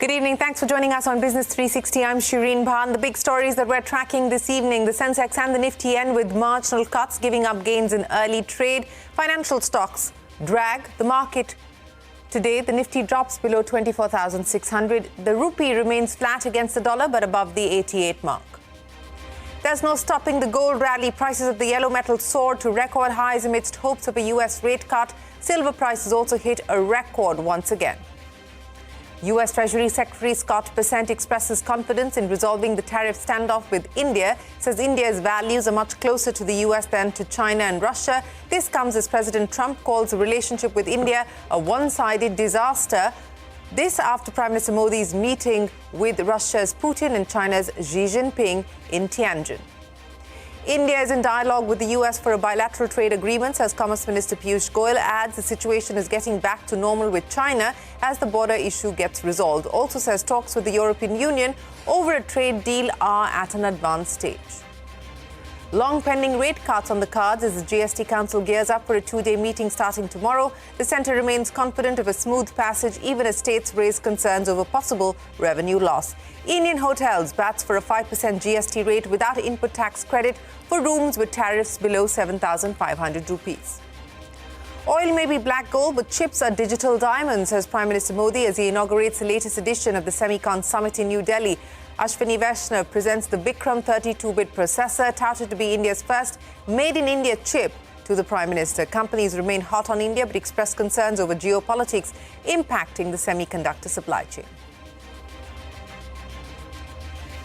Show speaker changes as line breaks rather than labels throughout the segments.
Good evening. Thanks for joining us on Business 360. I'm Shireen Bhan. The big stories that we're tracking this evening: the Sensex and the Nifty end with marginal cuts, giving up gains in early trade. Financial stocks drag the market today. The Nifty drops below 24,600. The rupee remains flat against the dollar, but above the 88 mark. There's no stopping the gold rally. Prices of the yellow metal soared to record highs amidst hopes of a US rate cut. Silver prices also hit a record once again. US Treasury Secretary Scott Bessent expresses confidence in resolving the tariff standoff with India, says India's values are much closer to the US than to China and Russia. This comes as President Trump calls the relationship with India a one-sided disaster. This after Prime Minister Modi's meeting with Russia's Putin and China's Xi Jinping in Tianjin. India is in dialogue with the US for a bilateral trade agreement, says Commerce Minister Piyush Goyal. Adds the situation is getting back to normal with China as the border issue gets resolved. Also says talks with the European Union over a trade deal are at an advanced stage. Long pending rate cuts on the cards as the GST Council gears up for a two-day meeting starting tomorrow. The centre remains confident of a smooth passage even as states raise concerns over possible revenue loss. Indian Hotels bats for a 5% GST rate without input tax credit for rooms with tariffs below 7,500 rupees. Oil may be black gold, but chips are digital diamonds, says Prime Minister Modi as he inaugurates the latest edition of the Semicon Summit in New Delhi. Ashwini Vaishnav presents the Vikram 32-bit processor, touted to be India's first made-in-India chip, to the Prime Minister. Companies remain hot on India but express concerns over geopolitics impacting the semiconductor supply chain.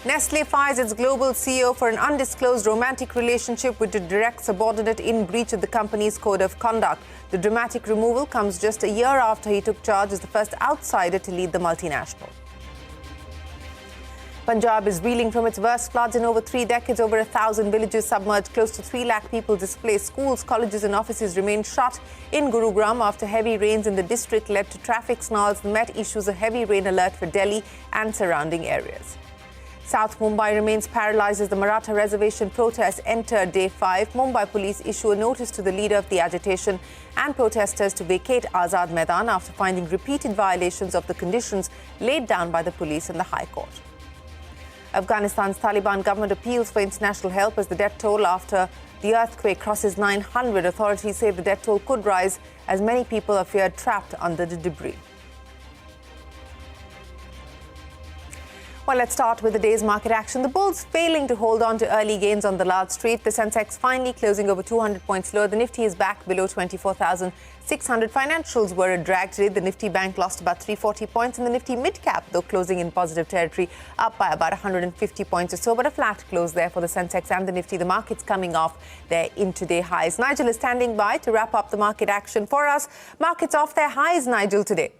Nestlé fires its global CEO for an undisclosed romantic relationship with a direct subordinate in breach of the company's code of conduct. The dramatic removal comes just a year after he took charge as the first outsider to lead the multinational. Punjab is reeling from its worst floods in over 3 decades. Over 1,000 villages submerged, close to 3 lakh people displaced. Schools, colleges and offices remain shut in Gurugram after heavy rains in the district led to traffic snarls. The Met issues a heavy rain alert for Delhi and surrounding areas. South Mumbai remains paralysed as the Maratha reservation protests enter day 5. Mumbai police issue a notice to the leader of the agitation and protesters to vacate Azad Maidan after finding repeated violations of the conditions laid down by the police and the High Court. Afghanistan's Taliban government appeals for international help as the death toll after the earthquake crosses 900. Authorities say the death toll could rise as many people are feared trapped under the debris. Well, let's start with the day's market action. The bulls failing to hold on to early gains on the large street. The Sensex finally closing over 200 points lower. The Nifty is back below 24,600. Financials were a drag today. The Nifty Bank lost about 340 points and the Nifty Mid-Cap, though closing in positive territory, up by about 150 points or so. But a flat close there for the Sensex and the Nifty. The markets coming off their intraday highs. Nigel is standing by to wrap up the market action for us. Markets off their highs, Nigel, today.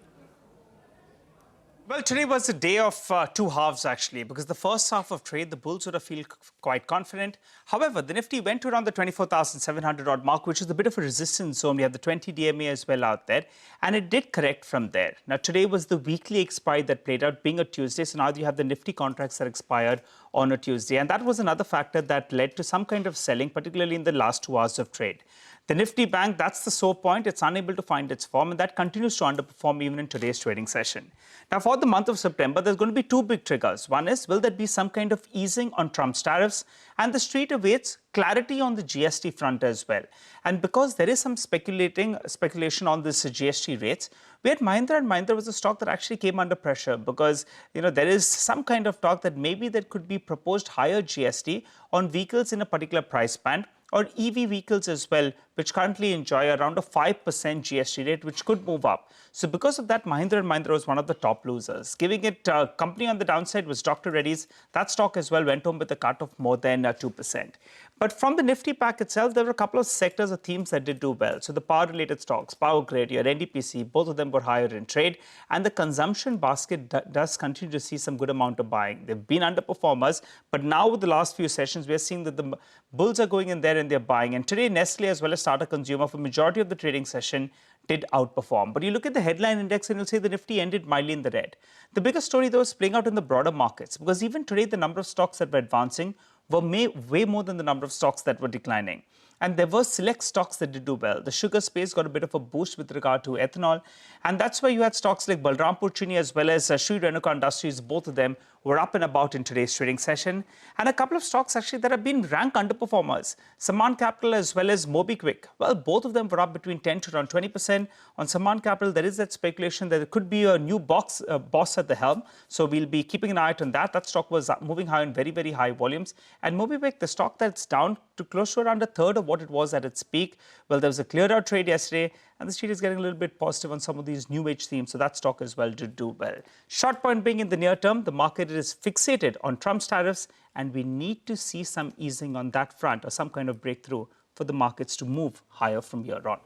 Well, today was a day of two halves, actually, because the first half of trade, the bulls would have felt quite confident. However, the Nifty went to around the 24,700 odd mark, which is a bit of a resistance zone. We have the 20 DMA as well out there, and it did correct from there. Now, today was the weekly expiry that played out, being a Tuesday. So now you have the Nifty contracts that expired on a Tuesday, and that was another factor that led to some kind of selling, particularly in the last 2 hours of trade. The Nifty Bank, that's the sore point. It's unable to find its form, and that continues to underperform even in today's trading session. Now, for the month of September, there's going to be two big triggers. One is, will there be some kind of easing on Trump's tariffs? And the street awaits clarity on the GST front as well. And because there is some speculation on this GST rates, we had Mahindra & Mahindra was a stock that actually came under pressure because, there is some kind of talk that maybe there could be proposed higher GST on vehicles in a particular price band, or EV vehicles as well, which currently enjoy around a 5% GST rate, which could move up. So because of that, Mahindra & Mahindra was one of the top losers. Giving it company on the downside was Dr. Reddy's. That stock as well went home with a cut of more than 2%. But from the Nifty pack itself, there were a couple of sectors or themes that did do well. So the power-related stocks, Power Grid, your NDPC, both of them were higher in trade. And the consumption basket does continue to see some good amount of buying. They've been underperformers, but now with the last few sessions, we're seeing that the bulls are going in there and they're buying. And today, Nestle as well as Tata Consumer, for majority of the trading session, did outperform. But you look at the headline index and you'll say the Nifty ended mildly in the red. The biggest story, though, is playing out in the broader markets, because even today, the number of stocks that were advancing were way more than the number of stocks that were declining. And there were select stocks that did do well. The sugar space got a bit of a boost with regard to ethanol. And that's why you had stocks like Balrampur Chini as well as Sri Renuka Industries. Both of them were up and about in today's trading session. And a couple of stocks actually that have been rank underperformers. Saman Capital as well as MobiKwik. Well, both of them were up between 10 to around 20%. On Saman Capital, there is that speculation that there could be a new boss at the helm. So we'll be keeping an eye out on that. That stock was moving high in very, very high volumes. And MobiKwik, the stock that's down to close to around a third of what it was at its peak. Well, there was a clear out trade yesterday, and the street is getting a little bit positive on some of these new age themes. So that stock as well did do well. Short point being, in the near term, the market is fixated on Trump's tariffs, and we need to see some easing on that front or some kind of breakthrough for the markets to move higher from here on.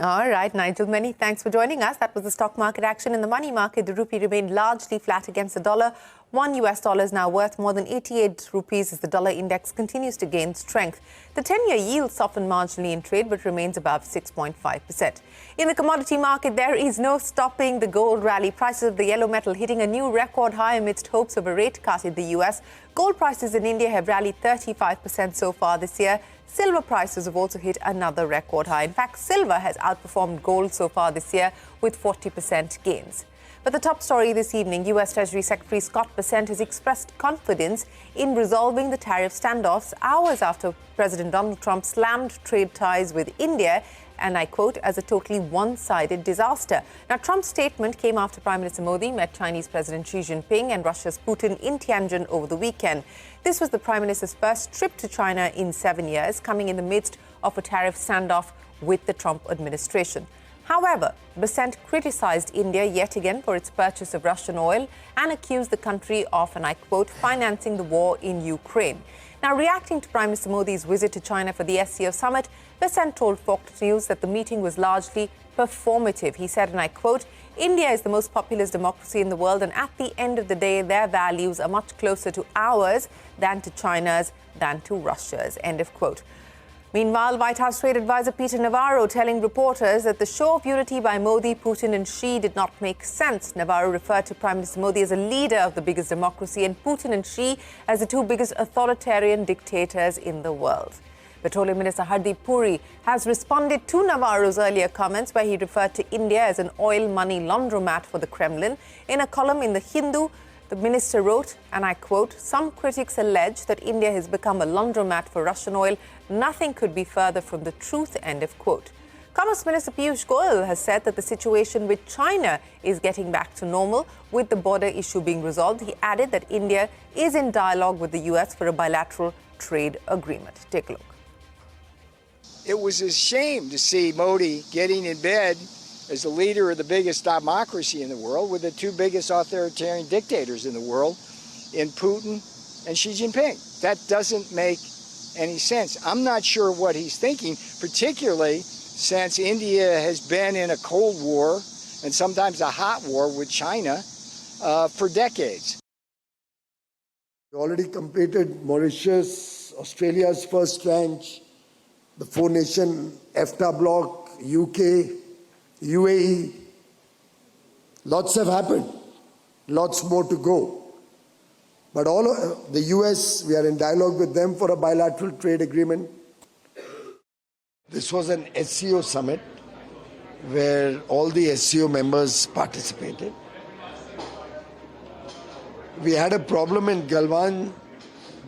All right, Nigel, many thanks for joining us. That was the stock market action. In the money market, the rupee remained largely flat against the dollar. $1 is now worth more than 88 rupees as the dollar index continues to gain strength. The 10-year yield softened marginally in trade but remains above 6.5%. In the commodity market, there is no stopping the gold rally. Prices of the yellow metal hitting a new record high amidst hopes of a rate cut in the US. Gold prices in India have rallied 35% so far this year. Silver prices have also hit another record high. In fact, silver has outperformed gold so far this year with 40% gains. But the top story this evening, US Treasury Secretary Scott Bessent has expressed confidence in resolving the tariff standoffs hours after President Donald Trump slammed trade ties with India, and I quote, as a totally one-sided disaster. Now, Trump's statement came after Prime Minister Modi met Chinese President Xi Jinping and Russia's Putin in Tianjin over the weekend. This was the Prime Minister's first trip to China in 7 years, coming in the midst of a tariff standoff with the Trump administration. However, Bessent criticized India yet again for its purchase of Russian oil and accused the country of, and I quote, financing the war in Ukraine. Now, reacting to Prime Minister Modi's visit to China for the SCO summit, Bessent told Fox News that the meeting was largely performative. He said, and I quote, India is the most populous democracy in the world, and at the end of the day, their values are much closer to ours than to China's, than to Russia's, end of quote. Meanwhile, White House trade advisor Peter Navarro telling reporters that the show of unity by Modi, Putin and Xi did not make sense. Navarro referred to Prime Minister Modi as a leader of the biggest democracy and Putin and Xi as the two biggest authoritarian dictators in the world. Petroleum Minister Hardeep Puri has responded to Navarro's earlier comments where he referred to India as an oil money laundromat for the Kremlin. In a column in The Hindu, the minister wrote, and I quote, some critics allege that India has become a laundromat for Russian oil. Nothing could be further from the truth, end of quote. Commerce Minister Piyush Goyal has said that the situation with China is getting back to normal, with the border issue being resolved. He added that India is in dialogue with the US for a bilateral trade agreement. Take a look.
It was a shame to see Modi getting in bed as the leader of the biggest democracy in the world with the two biggest authoritarian dictators in the world, in Putin and Xi Jinping. That doesn't make any sense. I'm not sure what he's thinking, particularly since India has been in a Cold War and sometimes a hot war with China for decades.
We already completed Mauritius, Australia's first tranche, the four-nation EFTA bloc, UK, UAE. Lots have happened, lots more to go. But all of the US, we are in dialogue with them for a bilateral trade agreement. This was an SCO summit where all the SCO members participated. We had a problem in Galwan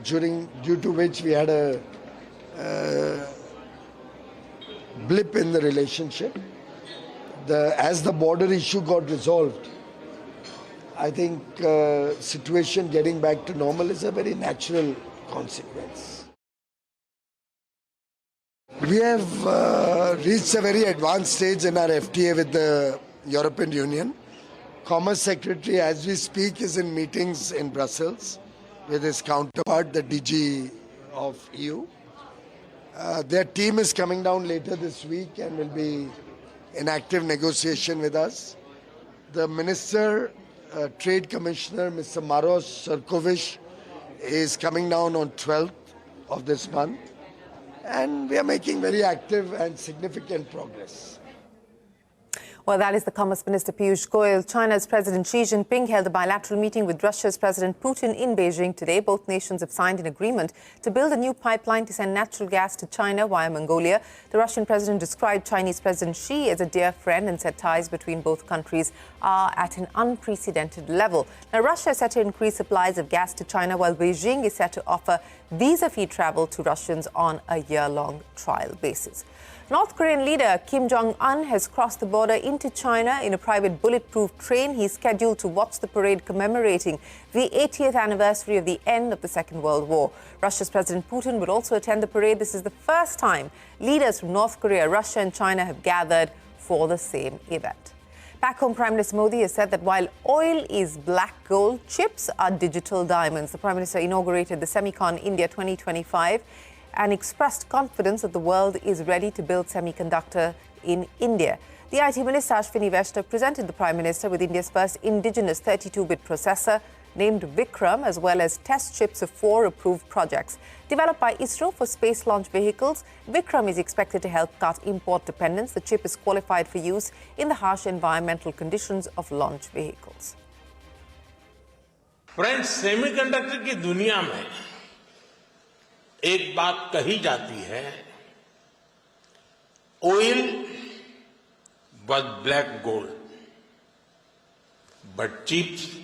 due to which we had a blip in the relationship. As the border issue got resolved, I think situation getting back to normal is a very natural consequence. We have reached a very advanced stage in our FTA with the European Union. Commerce Secretary, as we speak, is in meetings in Brussels with his counterpart, the DG of EU. Their team is coming down later this week and will be in active negotiation with us. The Minister, Trade Commissioner, Mr. Maros Srkovic, is coming down on 12th of this month. And we are making very active and significant progress.
Well, that is the Commerce Minister Piyush Goyal. China's President Xi Jinping held a bilateral meeting with Russia's President Putin in Beijing today. Both nations have signed an agreement to build a new pipeline to send natural gas to China via Mongolia. The Russian president described Chinese President Xi as a dear friend and said ties between both countries are at an unprecedented level. Now, Russia is set to increase supplies of gas to China, while Beijing is set to offer visa-free travel to Russians on a year-long trial basis. North Korean leader Kim Jong-un has crossed the border into China in a private bulletproof train. He's scheduled to watch the parade commemorating the 80th anniversary of the end of the Second World War. Russia's President Putin will also attend the parade. This is the first time leaders from North Korea, Russia and China have gathered for the same event. Back home, Prime Minister Modi has said that while oil is black gold, chips are digital diamonds. The Prime Minister inaugurated the Semicon India 2025 and expressed confidence that the world is ready to build semiconductor in India. The IT Minister Ashwini Vaishnav presented the Prime Minister with India's first indigenous 32-bit processor named Vikram, as well as test chips of 4 approved projects. Developed by ISRO for space launch vehicles, Vikram is expected to help cut import dependence. The chip is qualified for use in the harsh environmental conditions of launch vehicles.
Friends, semiconductor की दुनिया में एक बात कही जाती है, oil was black gold, but chips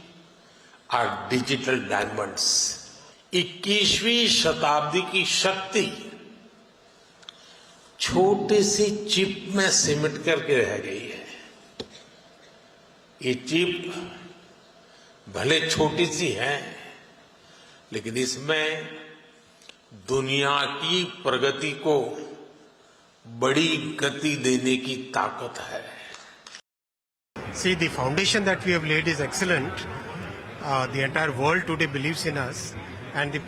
are digital diamonds. 21वीं शताब्दी की शक्ति छोटी सी चिप में सिमट करके रह गई है। ये चिप भले छोटी सी है, लेकिन इसमें दुनिया की प्रगति को बड़ी गति देने की ताकत है।
See, the foundation that we have laid is excellent. The entire world today believes in us, and the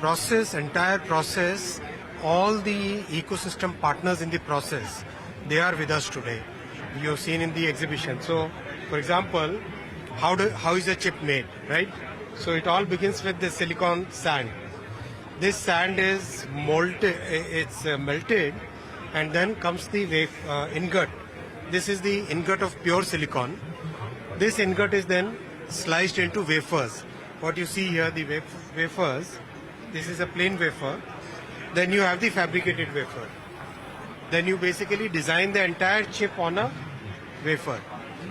entire process, all the ecosystem partners in the process, they are with us today. You have seen in the exhibition. So, for example, how is a chip made, right? So it all begins with the silicon sand. This sand is melted, and then comes the ingot. This is the ingot of pure silicon. This ingot is then sliced into wafers. What you see here, the wafers, this is a plain wafer. Then you have the fabricated wafer. Then you basically design the entire chip on a wafer.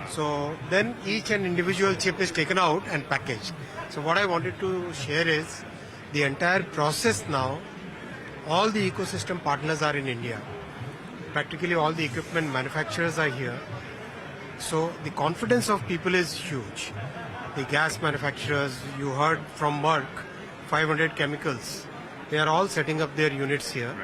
So then each and individual chip is taken out and packaged. So what I wanted to share is the entire process now, all the ecosystem partners are in India. Practically all the equipment manufacturers are here. So the confidence of people is huge. The gas manufacturers, you heard from Merck, 500 chemicals, they are all setting up their units here.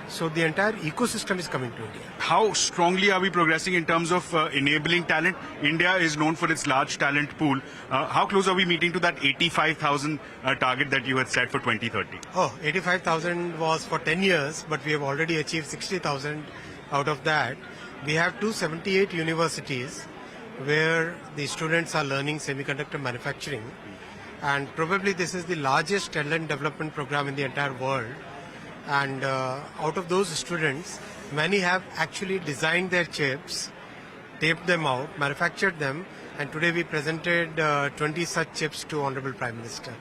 So the entire ecosystem is coming to India.
How strongly are we progressing in terms of enabling talent? India is known for its large talent pool. How close are we meeting to that 85,000 target that you had set for 2030?
Oh, 85,000 was for 10 years, but we have already achieved 60,000 out of that. We have 278 universities where the students are learning semiconductor manufacturing. And probably this is the largest talent development program in the entire world. And out of those students, many have actually designed their chips, taped them out, manufactured them, and today we presented 20 such chips to Honorable Prime Minister.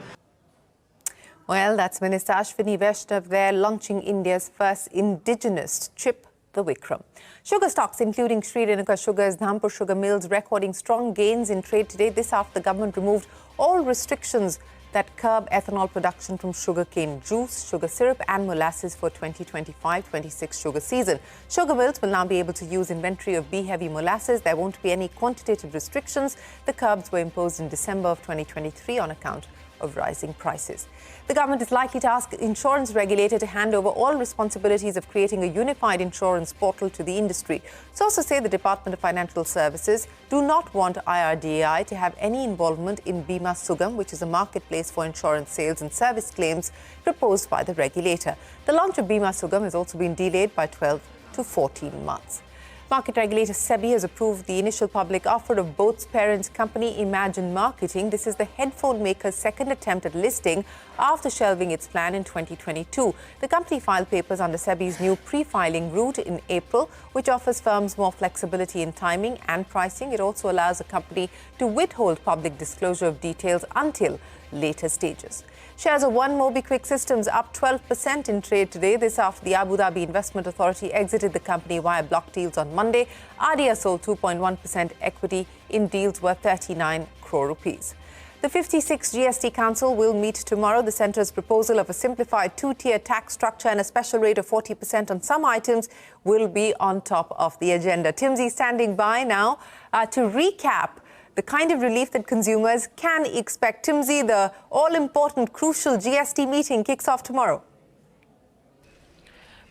Well, that's Minister Ashwini Vaishnav there launching India's first indigenous chip, the Vikram. Sugar stocks, including Sri Lanka Sugar's Dhampur sugar mills, recording strong gains in trade today. This after the government removed all restrictions that curb ethanol production from sugarcane juice, sugar syrup and molasses for 2025-26 sugar season. Sugar mills will now be able to use inventory of B-heavy molasses. There won't be any quantitative restrictions. The curbs were imposed in December of 2023 on account of rising prices. The government is likely to ask insurance regulator to hand over all responsibilities of creating a unified insurance portal to the industry. Sources say the Department of Financial Services do not want IRDAI to have any involvement in Bima Sugam, which is a marketplace for insurance sales and service claims proposed by the regulator. The launch of Bima Sugam has also been delayed by 12 to 14 months. Market regulator SEBI has approved the initial public offer of Boat's parent company Imagine Marketing. This is the headphone maker's second attempt at listing after shelving its plan in 2022. The company filed papers under SEBI's new pre-filing route in April, which offers firms more flexibility in timing and pricing. It also allows a company to withhold public disclosure of details until later stages. Shares of One MobiKwik Systems up 12% in trade today. This after the Abu Dhabi Investment Authority exited the company via block deals on Monday. ADIA sold 2.1% equity in deals worth 39 crore rupees. The 56th GST Council will meet tomorrow. The Centre's proposal of a simplified two-tier tax structure and a special rate of 40% on some items will be on top of the agenda. Timsy standing by now to recap the kind of relief that consumers can expect. Timsy, the all-important, crucial GST meeting kicks off tomorrow.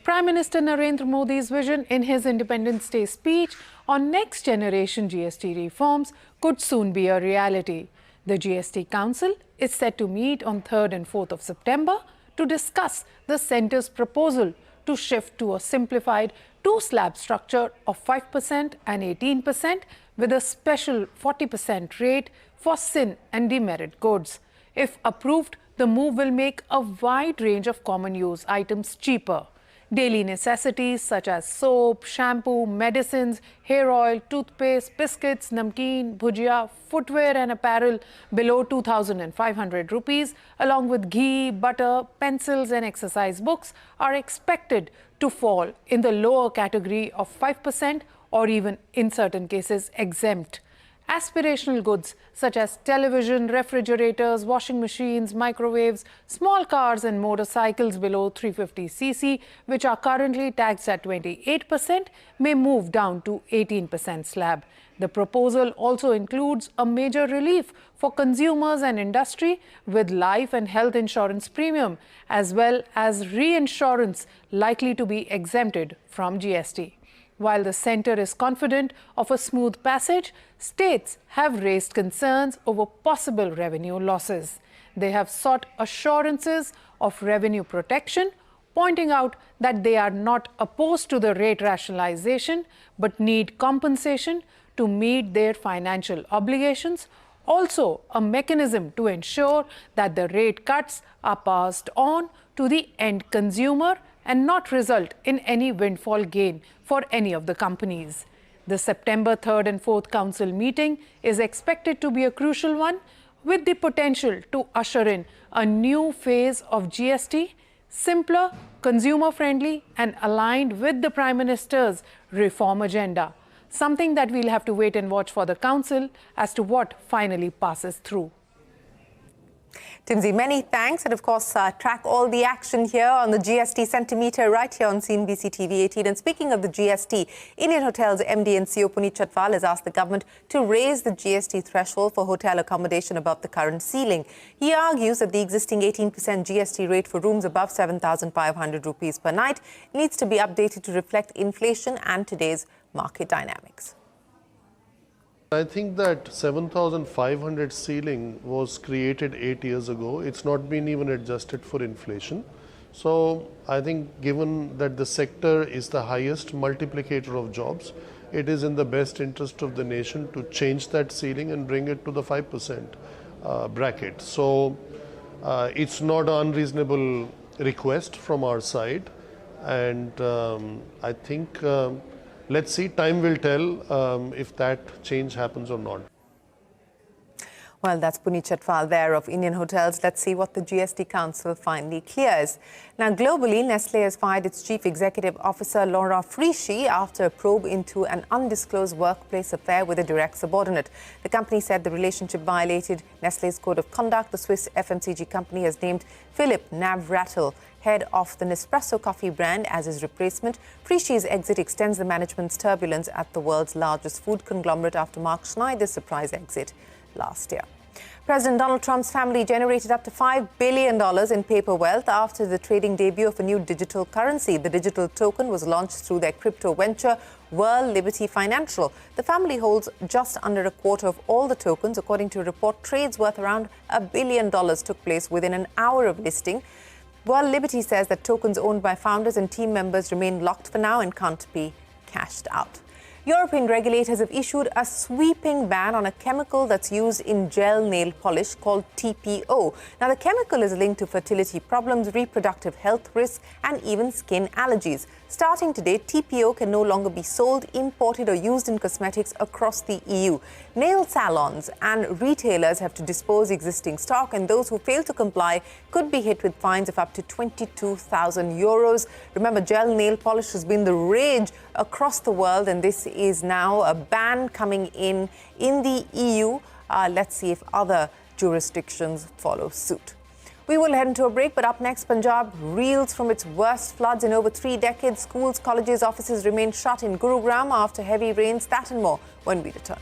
Prime Minister Narendra Modi's vision in his Independence Day speech on next-generation GST reforms could soon be a reality. The GST Council is set to meet on 3rd and 4th of September to discuss the Centre's proposal to shift to a simplified two-slab structure of 5% and 18%, with a special 40% rate for sin and demerit goods. If approved, the move will make a wide range of common use items cheaper. Daily necessities such as soap, shampoo, medicines, hair oil, toothpaste, biscuits, namkeen, bhujia, footwear and apparel below 2,500 rupees, along with ghee, butter, pencils and exercise books are expected to fall in the lower category of 5% or even, in certain cases, exempt. Aspirational goods such as television, refrigerators, washing machines, microwaves, small cars and motorcycles below 350cc, which are currently taxed at 28%, may move down to 18% slab. The proposal also includes a major relief for consumers and industry with life and health insurance premium, as well as reinsurance likely to be exempted from GST. While the Centre is confident of a smooth passage, states have raised concerns over possible revenue losses. They have sought assurances of revenue protection, pointing out that they are not opposed to the rate rationalization but need compensation to meet their financial obligations. Also, a mechanism to ensure that the rate cuts are passed on to the end consumer and not result in any windfall gain for any of the companies. The September 3rd and 4th Council meeting is expected to be a crucial one, with the potential to usher in a new phase of GST, simpler, consumer-friendly and aligned with the Prime Minister's reform agenda. Something that we'll have to wait and watch for the Council as to what finally passes through.
Timsy, many thanks. And of course, track all the action here on the GST Centimeter right here on CNBC-TV18. And speaking of the GST, Indian Hotels MD and CEO Puneet Chhatwal has asked the government to raise the GST threshold for hotel accommodation above the current ceiling. He argues that the existing 18% GST rate for rooms above 7,500 rupees per night needs to be updated to reflect inflation and today's market dynamics.
I think that 7,500 ceiling was created 8 years ago. It's not been even adjusted for inflation. So I think given that the sector is the highest multiplicator of jobs, it is in the best interest of the nation to change that ceiling and bring it to the 5% bracket. So it's not an unreasonable request from our side. And I think let's see, time will tell if that change happens or not.
Well, that's Puneet Chhatwal there of Indian Hotels. Let's see what the GST Council finally clears. Now, globally, Nestlé has fired its Chief Executive Officer, Laura Frischie, after a probe into an undisclosed workplace affair with a direct subordinate. The company said the relationship violated Nestlé's code of conduct. The Swiss FMCG company has named Philipp Navratil, head of the Nespresso coffee brand, as his replacement. Frischie's exit extends the management's turbulence at the world's largest food conglomerate after Mark Schneider's surprise exit last year. President Donald Trump's family generated up to $5 billion in paper wealth after the trading debut of a new digital currency. The digital token was launched through their crypto venture, World Liberty Financial. The family holds just under a quarter of all the tokens. According to a report, trades worth around $1 billion took place within an hour of listing. World Liberty says that tokens owned by founders and team members remain locked for now and can't be cashed out. European regulators have issued a sweeping ban on a chemical that's used in gel nail polish called TPO. Now, the chemical is linked to fertility problems, reproductive health risks, and even skin allergies. Starting today, TPO can no longer be sold, imported, or used in cosmetics across the EU. Nail salons and retailers have to dispose existing stock, and those who fail to comply could be hit with fines of up to 22,000 euros. Remember, gel nail polish has been the rage across the world, and this is now a ban coming in the EU. Let's see if other jurisdictions follow suit. We will head into a break, but up next, Punjab reels from its worst floods in over 3 decades. Schools, colleges, offices remain shut in Gurugram after heavy rains. That and more when we return.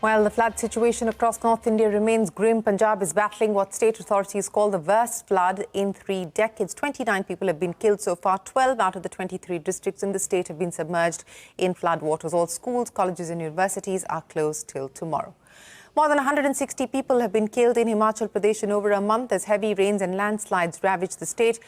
While the flood situation across North India remains grim, Punjab is battling what state authorities call the worst flood in 3 decades. 29 people have been killed so far. 12 out of the 23 districts in the state have been submerged in flood waters. All schools, colleges and universities are closed till tomorrow. More than 160 people have been killed in Himachal Pradesh in over a month as heavy rains and landslides ravage the state.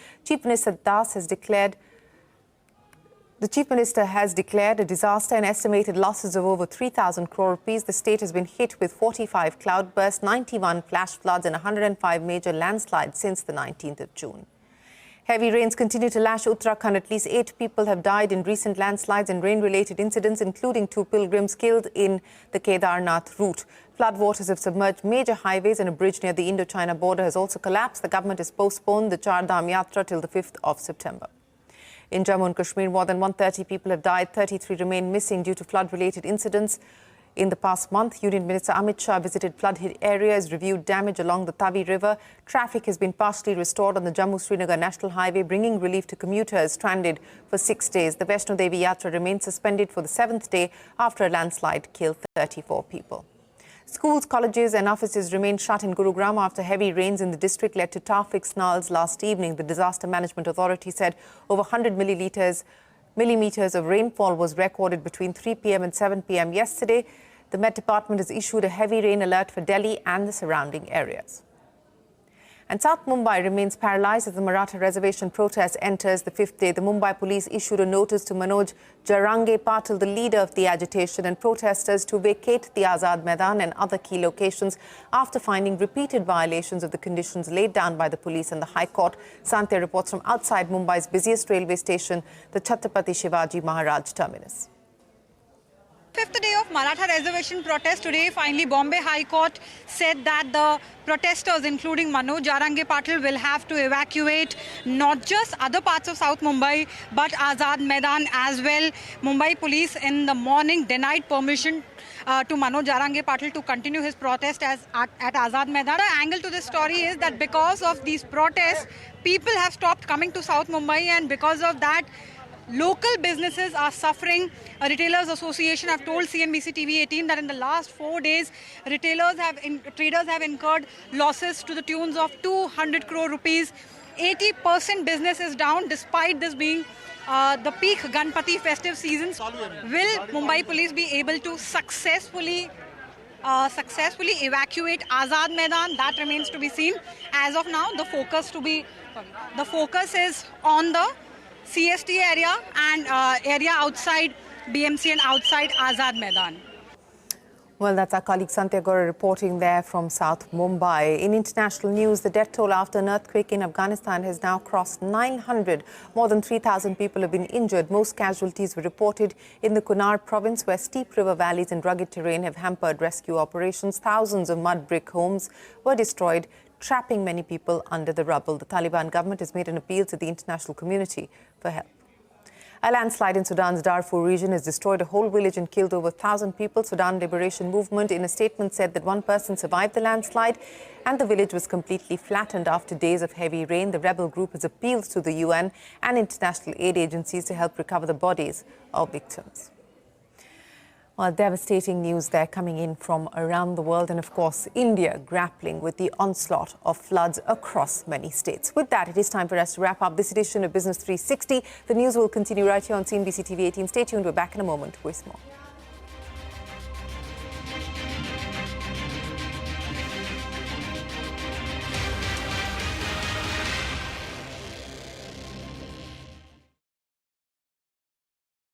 The Chief Minister has declared a disaster and estimated losses of over 3,000 crore rupees. The state has been hit with 45 cloudbursts, 91 flash floods and 105 major landslides since the 19th of June. Heavy rains continue to lash Uttarakhand. At least 8 people have died in recent landslides and rain-related incidents, including 2 pilgrims killed in the Kedarnath route. Floodwaters have submerged major highways and a bridge near the Indo-China border has also collapsed. The government has postponed the Char Dham Yatra till the 5th of September. In Jammu and Kashmir, more than 130 people have died. 33 remain missing due to flood-related incidents. In the past month, Union Minister Amit Shah visited flood-hit areas, reviewed damage along the Tavi River. Traffic has been partially restored on the Jammu-Srinagar National Highway, bringing relief to commuters stranded for 6 days. The Vaishno Devi Yatra remains suspended for the 7th day after a landslide killed 34 people. Schools, colleges and offices remain shut in Gurugram after heavy rains in the district led to traffic snarls last evening. The Disaster Management Authority said over 100 millimeters of rainfall was recorded between 3 p.m. and 7 p.m. yesterday. The Met Department has issued a heavy rain alert for Delhi and the surrounding areas. And South Mumbai remains paralysed as the Maratha reservation protest enters the 5th day. The Mumbai police issued a notice to Manoj Jarange Patil, the leader of the agitation, and protesters to vacate the Azad Maidan and other key locations after finding repeated violations of the conditions laid down by the police and the High Court. Santya reports from outside Mumbai's busiest railway station, the Chhatrapati Shivaji Maharaj terminus.
5th day of Maratha reservation protest today. Finally, Bombay High Court said that the protesters, including Manoj Jarange Patil, will have to evacuate not just other parts of South Mumbai, but Azad Maidan as well. Mumbai police in the morning denied permission to Manoj Jarange Patil to continue his protest at Azad Maidan. The angle to this story is that because of these protests, people have stopped coming to South Mumbai, and because of that, local businesses are suffering. A Retailers Association have told CNBC-TV18 that in the last 4 days, traders have incurred losses to the tunes of 200 crore rupees. 80% business is down despite this being the peak Ganpati festive season. Will Mumbai police be able to successfully evacuate Azad Maidan? That remains to be seen. As of now, the focus is on the CST area and area outside BMC and outside Azad Maidan.
Well, that's our colleague Santya Gora reporting there from South Mumbai. In international news, the death toll after an earthquake in Afghanistan has now crossed 900. More than 3,000 people have been injured. Most casualties were reported in the Kunar province, where steep river valleys and rugged terrain have hampered rescue operations. Thousands of mud brick homes were destroyed, trapping many people under the rubble. The Taliban government has made an appeal to the international community for help. A landslide in Sudan's Darfur region has destroyed a whole village and killed over 1,000 people. Sudan Liberation Movement in a statement said that one person survived the landslide and the village was completely flattened after days of heavy rain. The rebel group has appealed to the UN and international aid agencies to help recover the bodies of victims. Well, devastating news there coming in from around the world, and of course, India grappling with the onslaught of floods across many states. With that, it is time for us to wrap up this edition of Business 360. The news will continue right here on CNBC-TV18. Stay tuned. We're back in a moment with more.